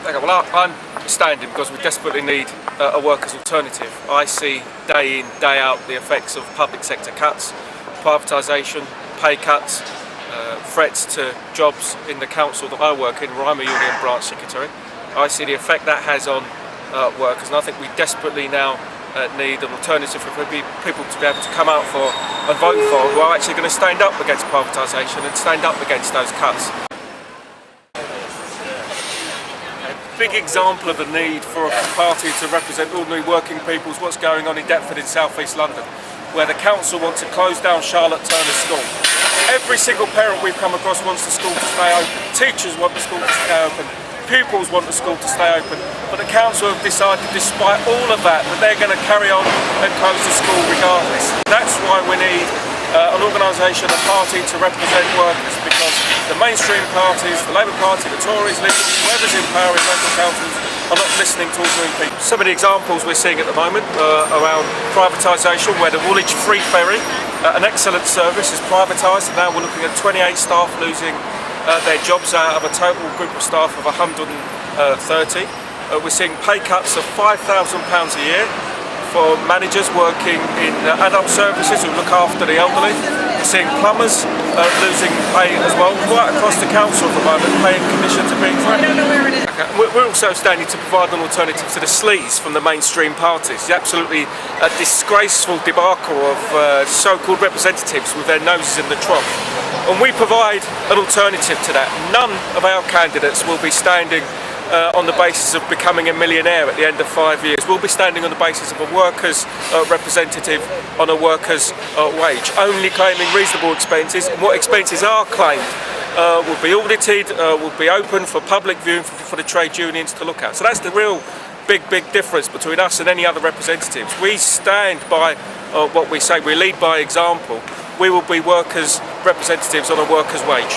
Okay, well, I'm standing because we desperately need a workers' alternative. I see day in, day out the effects of public sector cuts, privatisation, pay cuts, threats to jobs in the council that I work in, where I'm a Union Branch Secretary. I see the effect that has on workers, and I think we desperately now need an alternative for people to be able to come out for and vote for, who are actually going to stand up against privatisation and stand up against those cuts. Big example of the need for a party to represent ordinary working people is what's going on in Deptford in South East London, where the council wants to close down Charlotte Turner School. Every single parent we've come across wants the school to stay open, teachers want the school to stay open, pupils want the school to stay open, but the council have decided, despite all of that, that they're going to carry on and close the school regardless. That's why we need an organisation, a party to represent workers, because the mainstream parties, the Labour Party, the Tories, Liberals, whoever's in power in local councils are not listening to ordinary people. Some of the examples we're seeing at the moment around privatisation, where the Woolwich Free Ferry, an excellent service, is privatised, and now we're looking at 28 staff losing their jobs out of a total group of staff of 130. We're seeing pay cuts of £5,000 a year for managers working in adult services who look after the elderly. We're seeing plumbers losing pay as well. Right across the council at the moment, paying commissions are being threatened. Okay. We're also standing to provide an alternative to the sleaze from the mainstream parties, the absolutely disgraceful debacle of so-called representatives with their noses in the trough. And we provide an alternative to that. None of our candidates will be standing on the basis of becoming a millionaire at the end of 5 years. We'll be standing on the basis of a workers' representative on a workers' wage, only claiming reasonable expenses, and what expenses are claimed will be audited, will be open for public viewing for the trade unions to look at. So that's the real big difference between us and any other representatives. We stand by what we say, we lead by example. We will be workers' representatives on a workers' wage.